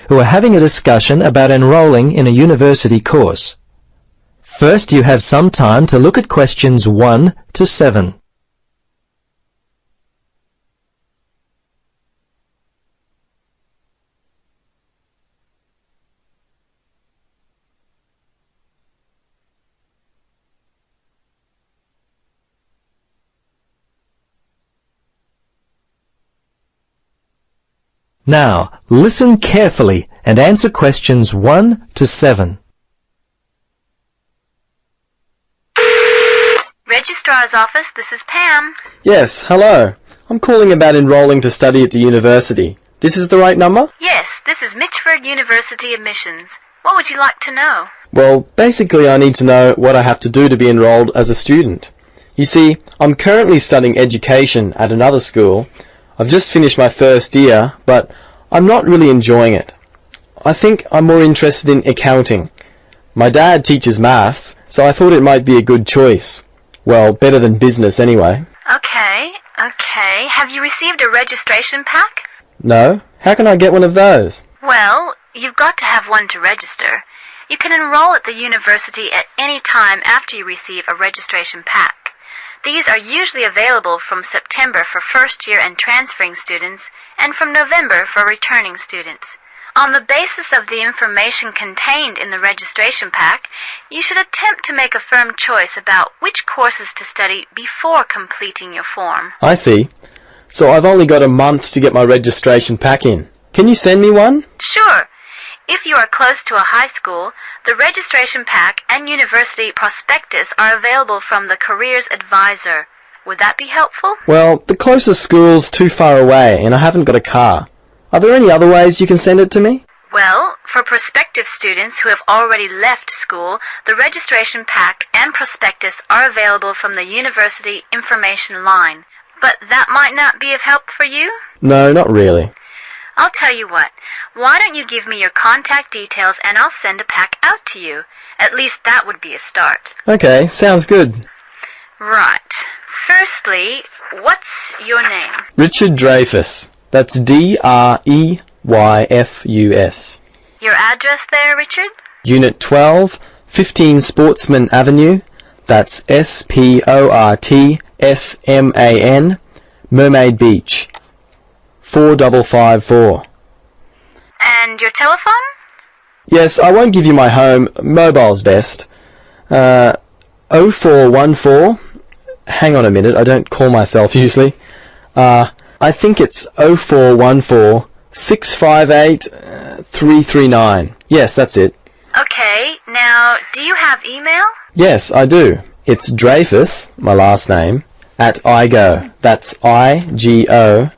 who are having a discussion about enrolling in a university course. First, you have some time to look at questions 1 to 7. Now, listen carefully and answer questions 1 to 7. Registrar's office, this is Pam. Yes, hello. I'm calling about enrolling to study at the university. This is the right number? Yes, this is Mitchford University admissions. What would you like to know? Well, basically I need to know what I have to do to be enrolled as a student. You see, I'm currently studying education at another school. I've just finished my first year, but I'm not really enjoying it. I think I'm more interested in accounting. My dad teaches maths, so I thought it might be a good choice. Well, better than business anyway. Okay. Have you received a registration pack? No? How can I get one of those? Well, you've got to have one to register. You can enroll at the university at any time after you receive a registration pack. These are usually available from September for first-year and transferring students, and from November for returning students. On the basis of the information contained in the registration pack, you should attempt to make a firm choice about which courses to study before completing your form. I see. So I've only got a month to get my registration pack in. Can you send me one? Sure. If you are close to a high school, the registration pack and university prospectus are available from the Careers Advisor. Would that be helpful? Well, the closest school's too far away and I haven't got a car. Are there any other ways you can send it to me? Well, for prospective students who have already left school, the registration pack and prospectus are available from the university information line. But that might not be of help for you? No, not really. I'll tell you what, why don't you give me your contact details and I'll send a pack out to you. At least that would be a start. Okay, sounds good. Right. Firstly, what's your name? Richard Dreyfus. That's Dreyfus. Your address there, Richard? Unit 12, 15 Sportsman Avenue. That's Sportsman, Mermaid Beach. 4554. And your telephone? Yes, I won't give you my home. Mobile's best. 0414. Hang on a minute, I don't call myself usually. I think it's 0414 658 339. Yes, that's it. Okay, now, do you have email? Yes, I do. It's Dreyfus, my last name, at igo. That's IGO.com.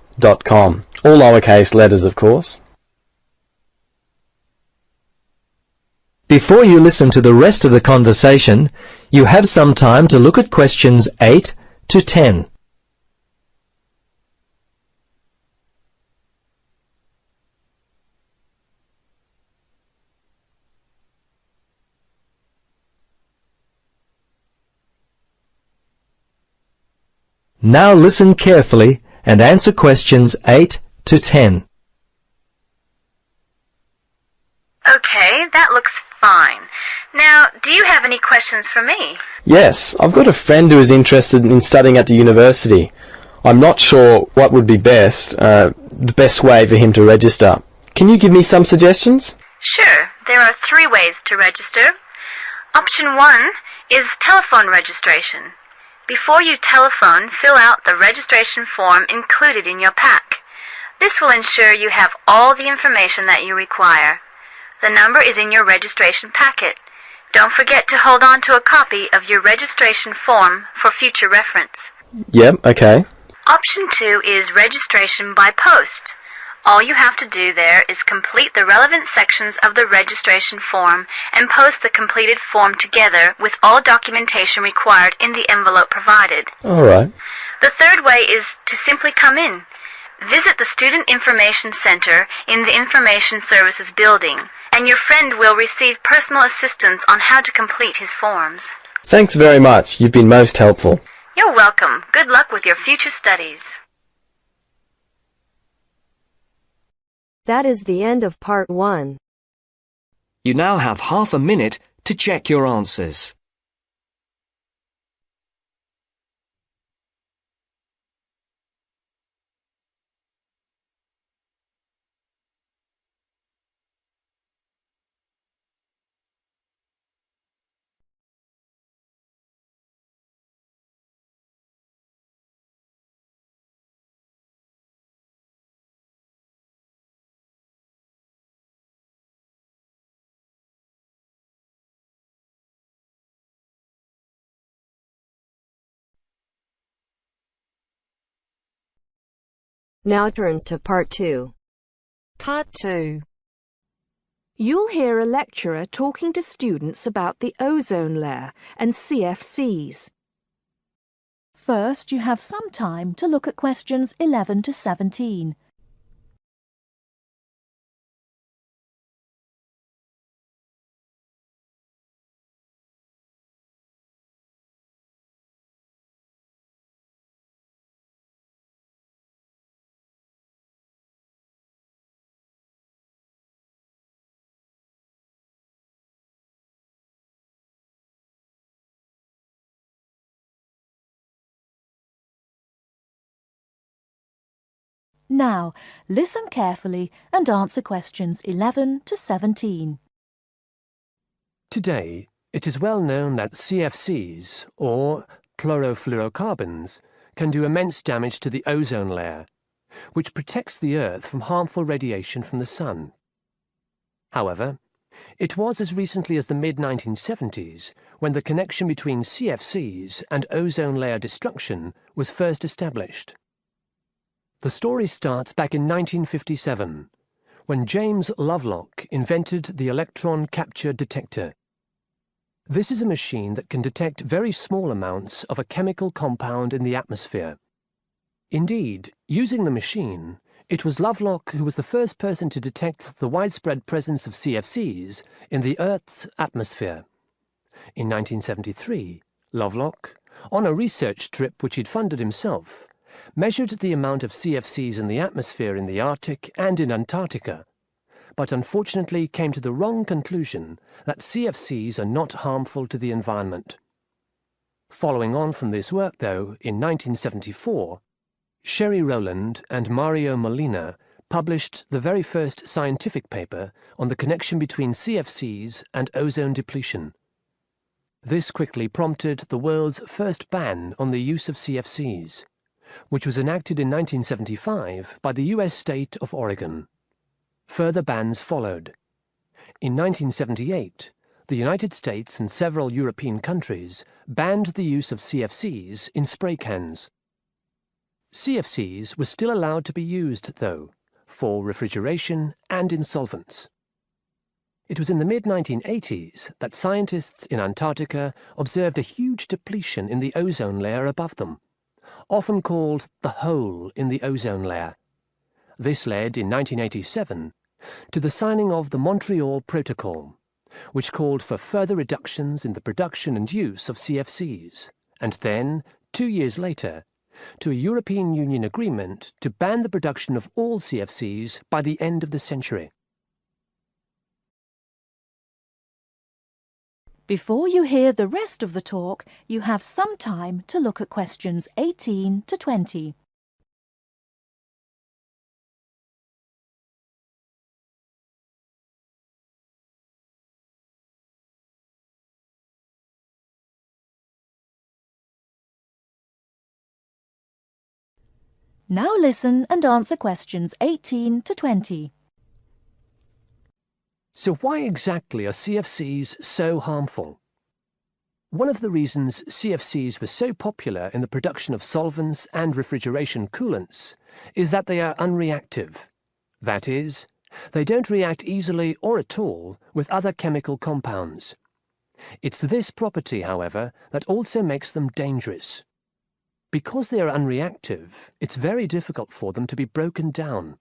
All lowercase letters, of course. Before you listen to the rest of the conversation, you have some time to look at questions 8 to 10. Now listen carefully and answer questions 8 to 10. Okay, that looks fine. Now, do you have any questions for me? Yes, I've got a friend who is interested in studying at the university. I'm not sure what would be best, the best way for him to register. Can you give me some suggestions? Sure, there are 3 ways to register. Option 1 is telephone registration. Before you telephone, fill out the registration form included in your pack. This will ensure you have all the information that you require. The number is in your registration packet. Don't forget to hold on to a copy of your registration form for future reference. Yep, okay. Option 2 is registration by post. All you have to do there is complete the relevant sections of the registration form and post the completed form together with all documentation required in the envelope provided. All right. The third way is to simply come in. Visit the Student Information Center in the Information Services building, and your friend will receive personal assistance on how to complete his forms. Thanks very much. You've been most helpful. You're welcome. Good luck with your future studies. That is the end of part 1. You now have half a minute to check your answers. Now turns to part 2. Part 2. You'll hear a lecturer talking to students about the ozone layer and CFCs. First, you have some time to look at questions 11 to 17. Now, listen carefully and answer questions 11 to 17. Today, it is well known that CFCs, or chlorofluorocarbons, can do immense damage to the ozone layer, which protects the Earth from harmful radiation from the sun. However, it was as recently as the mid-1970s when the connection between CFCs and ozone layer destruction was first established. The story starts back in 1957, when James Lovelock invented the electron capture detector. This is a machine that can detect very small amounts of a chemical compound in the atmosphere. Indeed, using the machine, it was Lovelock who was the first person to detect the widespread presence of CFCs in the Earth's atmosphere. In 1973, Lovelock, on a research trip which he'd funded himself, measured the amount of CFCs in the atmosphere in the Arctic and in Antarctica, but unfortunately came to the wrong conclusion that CFCs are not harmful to the environment. Following on from this work, though, in 1974, Sherry Rowland and Mario Molina published the very first scientific paper on the connection between CFCs and ozone depletion. This quickly prompted the world's first ban on the use of CFCs, which was enacted in 1975 by the US state of Oregon. Further bans followed. In 1978, the United States and several European countries banned the use of CFCs in spray cans. CFCs were still allowed to be used, though, for refrigeration and in solvents. It was in the mid-1980s that scientists in Antarctica observed a huge depletion in the ozone layer above them, often called the hole in the ozone layer. This led, in 1987, to the signing of the Montreal Protocol, which called for further reductions in the production and use of CFCs, and then, 2 years later, to a European Union agreement to ban the production of all CFCs by the end of the century. Before you hear the rest of the talk, you have some time to look at questions 18 to 20. Now listen and answer questions 18 to 20. So why exactly are CFCs so harmful? One of the reasons CFCs were so popular in the production of solvents and refrigeration coolants is that they are unreactive. That is, they don't react easily or at all with other chemical compounds. It's this property, however, that also makes them dangerous. Because they are unreactive, it's very difficult for them to be broken down.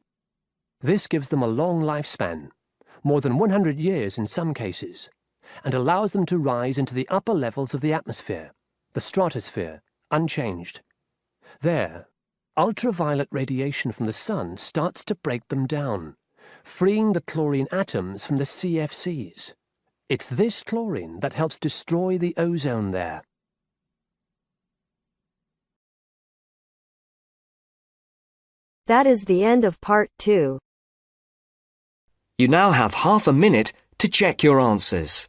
This gives them a long lifespan, more than 100 years in some cases, and allows them to rise into the upper levels of the atmosphere, the stratosphere, unchanged. There, ultraviolet radiation from the sun starts to break them down, freeing the chlorine atoms from the CFCs. It's this chlorine that helps destroy the ozone layer. That is the end of part 2. You now have half a minute to check your answers.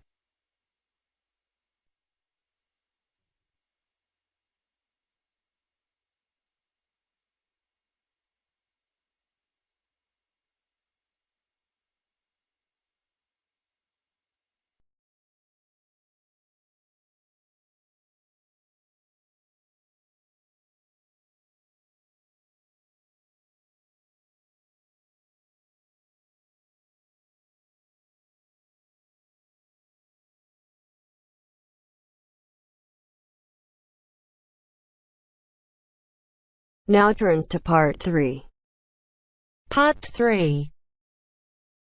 Now turns to part 3. Part 3.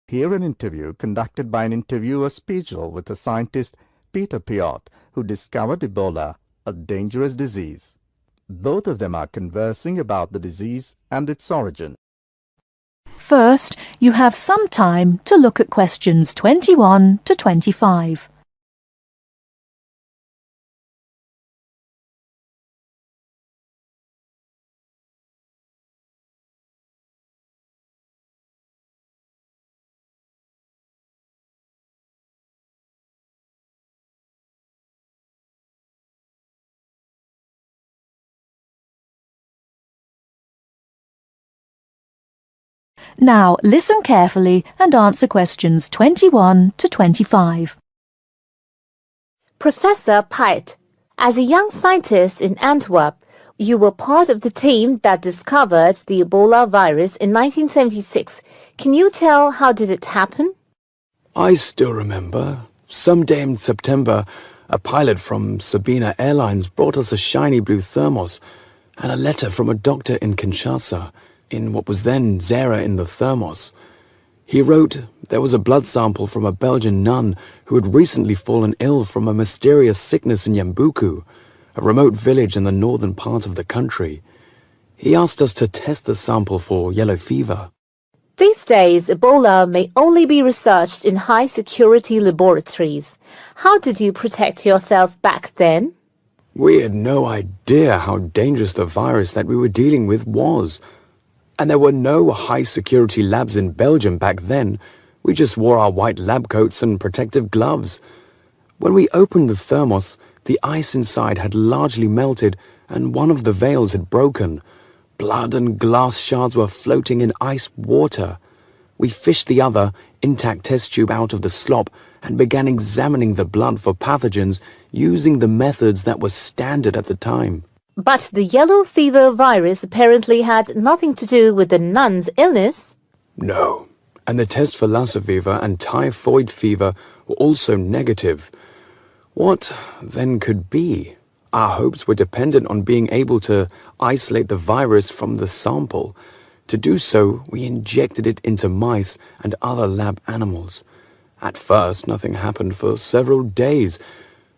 Hear an interview conducted by an interviewer Spiegel with the scientist Peter Piot, who discovered Ebola, a dangerous disease. Both of them are conversing about the disease and its origin. First, you have some time to look at questions 21 to 25. Now listen carefully and answer questions 21 to 25. Professor Piot, as a young scientist in Antwerp, you were part of the team that discovered the Ebola virus in 1976. Can you tell how did it happen? I still remember. Some day in September, a pilot from Sabina Airlines brought us a shiny blue thermos and a letter from a doctor in Kinshasa, in what was then Zara in the thermos. He wrote there was a blood sample from a Belgian nun who had recently fallen ill from a mysterious sickness in Yambuku, a remote village in the northern part of the country. He asked us to test the sample for yellow fever. These days, Ebola may only be researched in high-security laboratories. How did you protect yourself back then? We had no idea how dangerous the virus that we were dealing with was. And there were no high-security labs in Belgium back then. We just wore our white lab coats and protective gloves. When we opened the thermos, the ice inside had largely melted and one of the valves had broken. Blood and glass shards were floating in ice water. We fished the other, intact test tube out of the slop and began examining the blood for pathogens using the methods that were standard at the time. But the yellow fever virus apparently had nothing to do with the nun's illness. No, and the test for Lassa fever and typhoid fever were also negative. What then could be? Our hopes were dependent on being able to isolate the virus from the sample. To do so, we injected it into mice and other lab animals. At first, nothing happened for several days.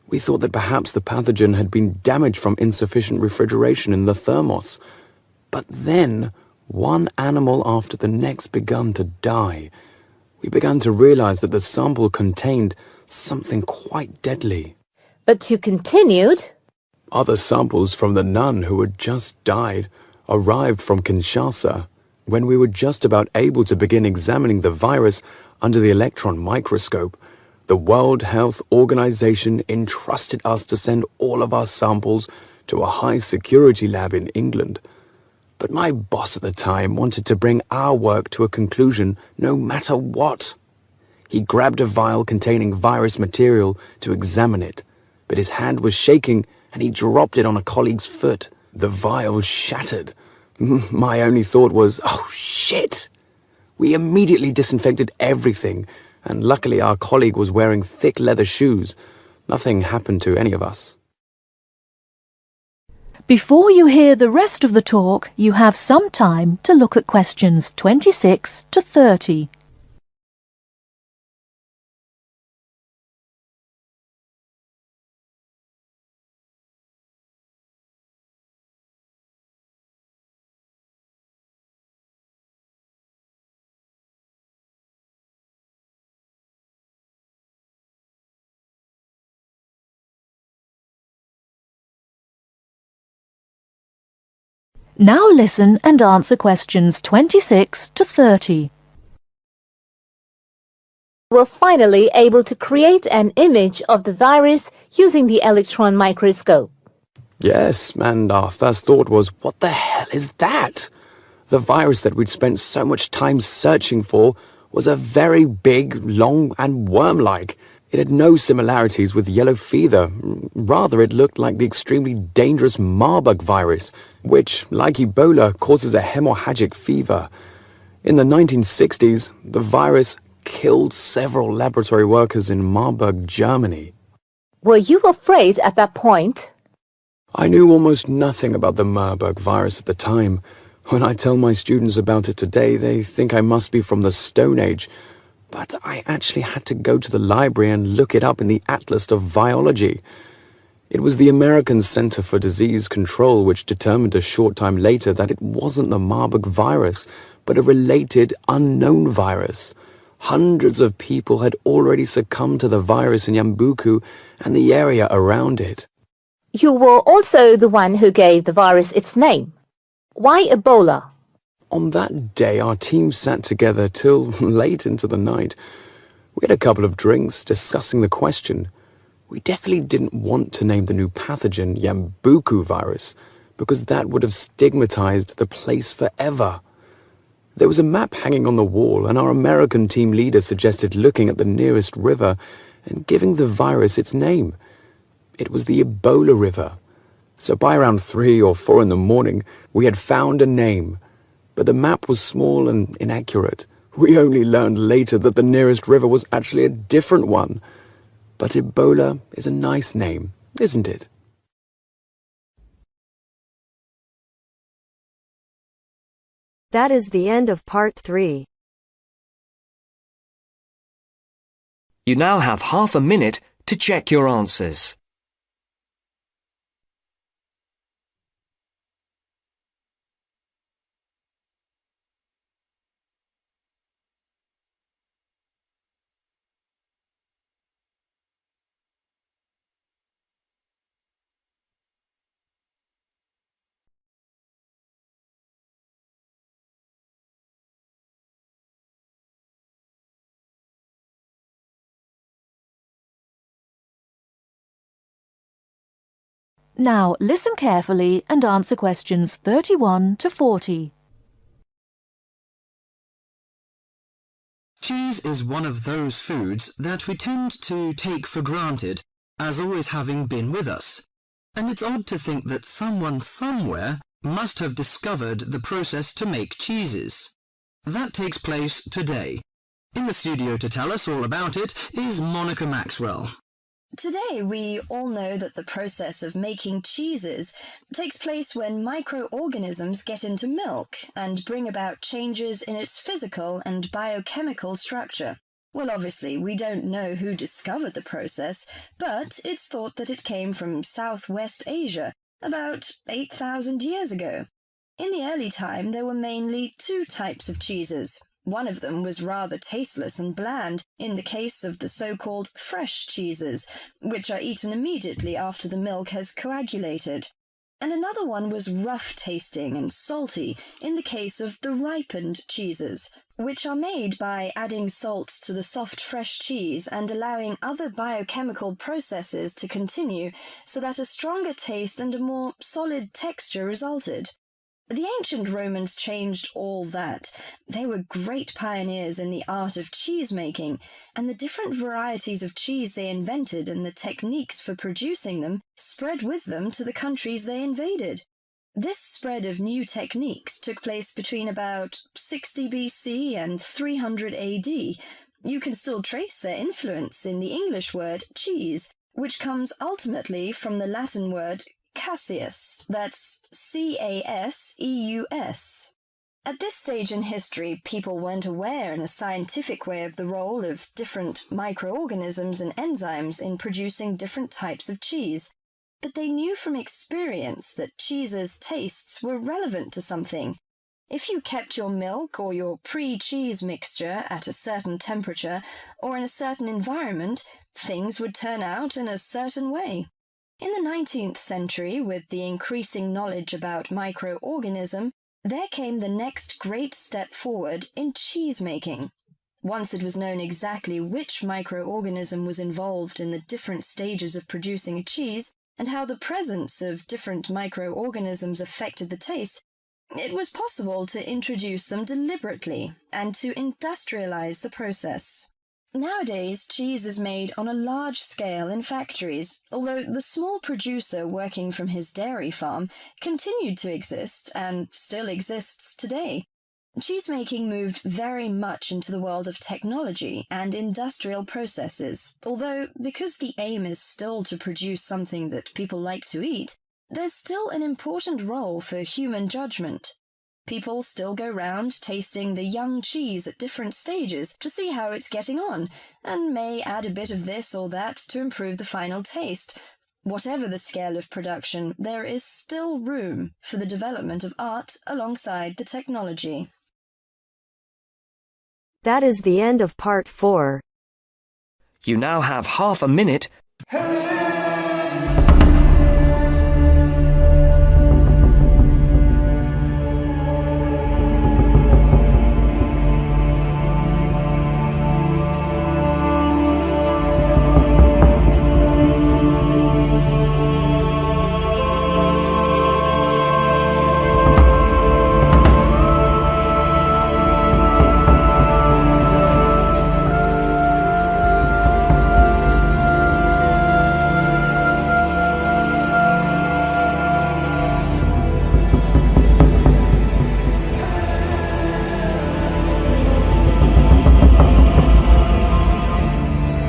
We thought that perhaps the pathogen had been damaged from insufficient refrigeration in the thermos. But then, one animal after the next began to die. We began to realize that the sample contained something quite deadly. But you continued. Other samples from the nun who had just died arrived from Kinshasa. When we were just about able to begin examining the virus under the electron microscope, the World Health Organization entrusted us to send all of our samples to a high-security lab in England. But my boss at the time wanted to bring our work to a conclusion no matter what. He grabbed a vial containing virus material to examine it, but his hand was shaking and he dropped it on a colleague's foot. The vial shattered. My only thought was, oh shit! We immediately disinfected everything, and luckily our colleague was wearing thick leather shoes. Nothing happened to any of us. Before you hear the rest of the talk, you have some time to look at questions 26 to 30. Now listen and answer questions 26 to 30. Were finally able to create an image of the virus using the electron microscope. Yes, and our first thought was, what the hell is that? The virus that we'd spent so much time searching for was a very big, long, and worm-like. It had no similarities with yellow fever. Rather, it looked like the extremely dangerous Marburg virus, which, like Ebola, causes a hemorrhagic fever. In the 1960s, the virus killed several laboratory workers in Marburg, Germany. Were you afraid at that point? I knew almost nothing about the Marburg virus at the time. When I tell my students about it today, they think I must be from the Stone Age. But I actually had to go to the library and look it up in the Atlas of Virology. It was the American Center for Disease Control which determined a short time later that it wasn't the Marburg virus, but a related unknown virus. Hundreds of people had already succumbed to the virus in Yambuku and the area around it. You were also the one who gave the virus its name. Why Ebola? On that day, our team sat together till late into the night. We had a couple of drinks discussing the question. We definitely didn't want to name the new pathogen Yambuku virus, because that would have stigmatized the place forever. There was a map hanging on the wall, and our American team leader suggested looking at the nearest river and giving the virus its name. It was the Ebola River. So by around 3 or 4 in the morning, we had found a name. But the map was small and inaccurate. We only learned later that the nearest river was actually a different one. But Ebola is a nice name, isn't it? That is the end of part 3. You now have half a minute to check your answers. Now listen carefully and answer questions 31 to 40. Cheese is one of those foods that we tend to take for granted as always having been with us. And it's odd to think that someone somewhere must have discovered the process to make cheeses. That takes place today. In the studio to tell us all about it is Monica Maxwell. Today, we all know that the process of making cheeses takes place when microorganisms get into milk and bring about changes in its physical and biochemical structure. Well, obviously, we don't know who discovered the process, but it's thought that it came from Southwest Asia about 8,000 years ago. In the early time, there were mainly 2 types of cheeses. One of them was rather tasteless and bland in the case of the so-called fresh cheeses, which are eaten immediately after the milk has coagulated. And another one was rough-tasting and salty in the case of the ripened cheeses, which are made by adding salt to the soft fresh cheese and allowing other biochemical processes to continue so that a stronger taste and a more solid texture resulted. The ancient Romans changed all that. They were great pioneers in the art of cheese-making, and the different varieties of cheese they invented and the techniques for producing them spread with them to the countries they invaded. This spread of new techniques took place between about 60 BC and 300 AD. You can still trace their influence in the English word cheese, which comes ultimately from the Latin word Caseus, that's C-A-S-E-U-S. At this stage in history, people weren't aware in a scientific way of the role of different microorganisms and enzymes in producing different types of cheese, but they knew from experience that cheese's tastes were relevant to something. If you kept your milk or your pre-cheese mixture at a certain temperature or in a certain environment, things would turn out in a certain way. In the 19th century, with the increasing knowledge about microorganism, there came the next great step forward in cheese making. Once it was known exactly which microorganism was involved in the different stages of producing a cheese, and how the presence of different microorganisms affected the taste, it was possible to introduce them deliberately and to industrialize the process. Nowadays, cheese is made on a large scale in factories, although the small producer working from his dairy farm continued to exist and still exists today. Cheesemaking moved very much into the world of technology and industrial processes, although because the aim is still to produce something that people like to eat, there's still an important role for human judgment. People still go round tasting the young cheese at different stages to see how it's getting on, and may add a bit of this or that to improve the final taste. Whatever the scale of production, there is still room for the development of art alongside the technology. That is the end of part 4. You now have half a minute.